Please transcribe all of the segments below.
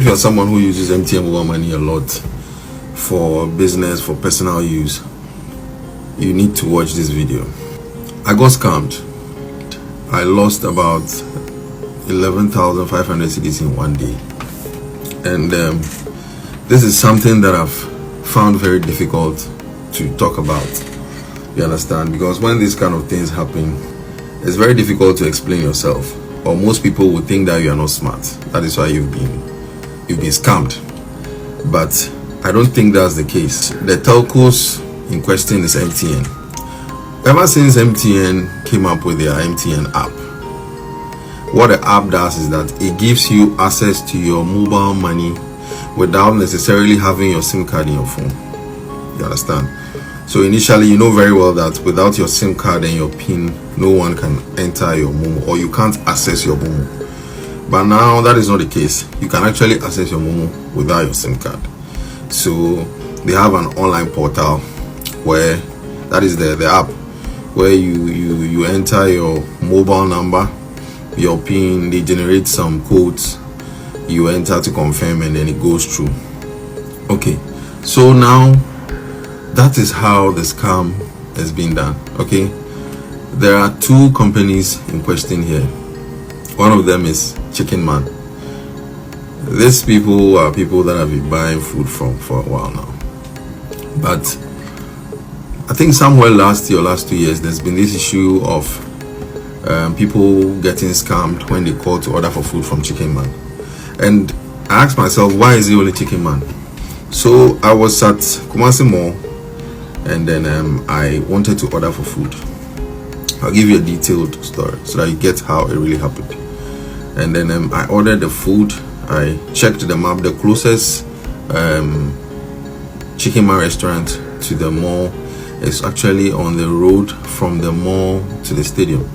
you're someone who uses MTN Mobile Money a lot for business, for personal use, you need to watch this video. I got scammed. I lost about 11,500 cedis in one day. And this is something that I've found very difficult to talk about. You understand? Because when these kind of things happen, it's very difficult to explain yourself. Or most people would think that you are not smart. That is why you've been scammed. But I don't think that's the case. The telcos in question is MTN. Ever since MTN came up with their MTN app, what the app does is that it gives you access to your mobile money without necessarily having your SIM card in your phone. You understand? So initially, you know very well that without your SIM card and your PIN, no one can enter your Momo, or you can't access your Momo. But now that is not the case. You can actually access your Momo without your SIM card. So they have an online portal where that is the app where you enter your mobile number, your PIN, they generate some codes, you enter to confirm, and then it goes through. Okay, so now that is how the scam has been done. Okay, there are two companies in question here. One of them is Chicken Man. These people are people that I've been buying food from for a while now. But I think somewhere last year or last 2 years, there's been this issue of people getting scammed when they call to order for food from Chicken Man. And I asked myself, why is it only Chicken Man? So I was at Kumasi Mall, and then I wanted to order for food. I'll give you a detailed story so that you get how it really happened. And then I ordered the food. I checked the map. The closest Chicken Man restaurant to the mall is actually on the road from the mall to the stadium.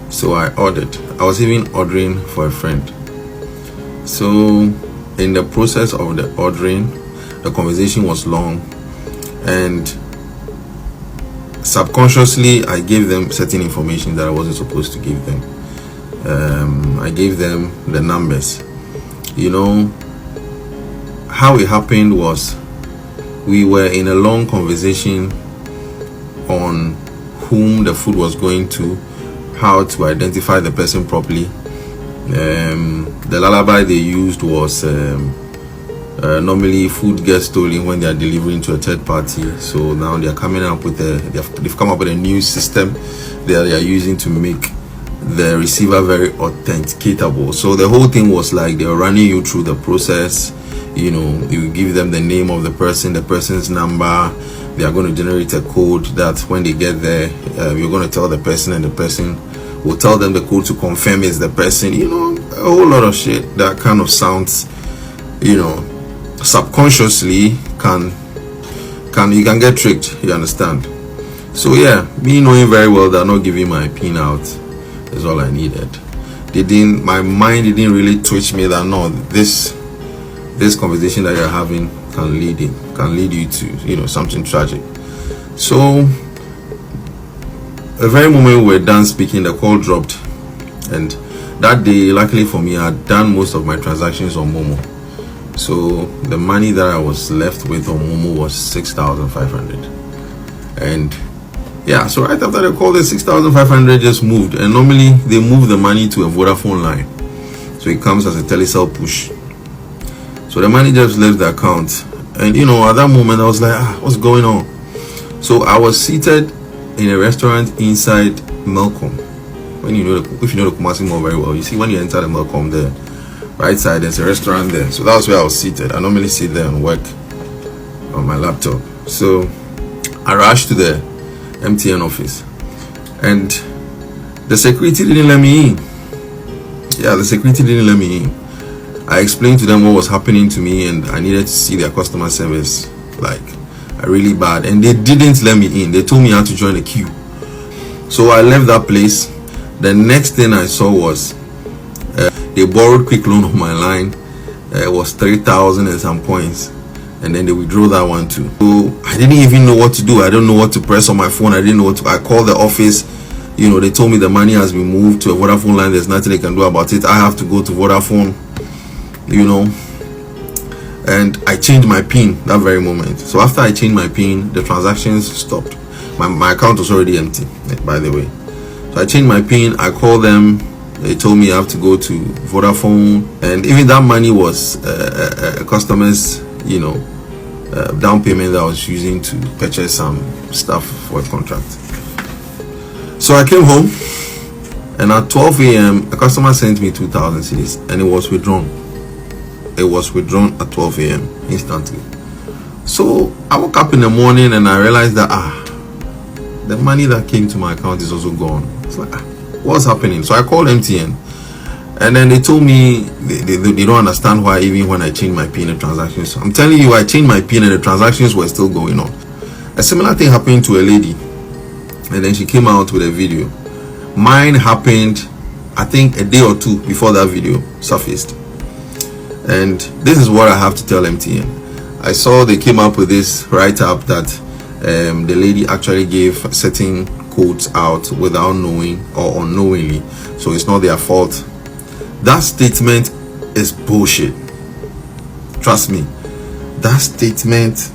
So I ordered. I was even ordering for a friend. So in the process of the ordering, the conversation was long, and subconsciously I gave them certain information that I wasn't supposed to give them. I gave them the numbers. You know, how it happened was we were in a long conversation on whom the food was going to, how to identify the person properly. The lullaby they used was normally food gets stolen when they are delivering to a third party. So now they are coming up with they've come up with a new system that they are using to make the receiver very authenticatable. So the whole thing was like they were running you through the process. You know, you give them the name of the person, the person's number. They are going to generate a code that when they get there, you're going to tell the person, and the person will tell them the code to confirm it's the person. You know, a whole lot of shit that kind of sounds, you know, subconsciously you can get tricked. You understand? So yeah, me knowing very well that not giving my PIN out is all I needed. My mind didn't really twitch me that no, this conversation that you're having can lead you to, you know, something tragic. So the very moment we were done speaking, the call dropped, and that day, luckily for me, I had done most of my transactions on Momo. So the money that I was left with on Momo was 6,500. And yeah, so right after the call, the 6,500 just moved. And normally they move the money to a Vodafone line, so it comes as a telecell push. So the money just left the account. And you know, at that moment I was like, what's going on? So I was seated in a restaurant inside Melcom. When if you know the Kumasi Mall very well, you see when you enter the Melcom, there right side there's a restaurant there. So that's where I was seated. I normally sit there and work on my laptop. So I rushed to the MTN office, and the security didn't let me in. Yeah, the security didn't let me in. I explained to them what was happening to me, and I needed to see their customer service like really bad, and they didn't let me in. They told me I had to join the queue. So I left that place. The next thing I saw was they borrowed quick loan on my line. It was 3,000 and some coins, and then they withdrew that one too. So I didn't even know what to do. I don't know what to press on my phone. I didn't know what to. I called the office. You know, they told me the money has been moved to a Vodafone line. There's nothing they can do about it. I have to go to Vodafone. You know, and I changed my PIN that very moment. So after I changed my PIN, the transactions stopped. My account was already empty, by the way. So I changed my PIN, I called them, they told me I have to go to Vodafone, and even that money was a customer's, down payment that I was using to purchase some stuff for a contract. So I came home, and at 12 a.m. a customer sent me 2,000 cedis, and it was withdrawn. It was withdrawn at 12 a.m. instantly. So I woke up in the morning and I realized that the money that came to my account is also gone. It's like, what's happening? So I called MTN, and then they told me they don't understand why even when I changed my PIN, the transactions. I'm telling you, I changed my PIN and the transactions were still going on. A similar thing happened to a lady, and then she came out with a video. Mine happened, I think, a day or two before that video surfaced. And this is what I have to tell MTN. I saw they came up with this write-up that the lady actually gave certain codes out without knowing or unknowingly, so it's not their fault. That statement is bullshit. Trust me, that statement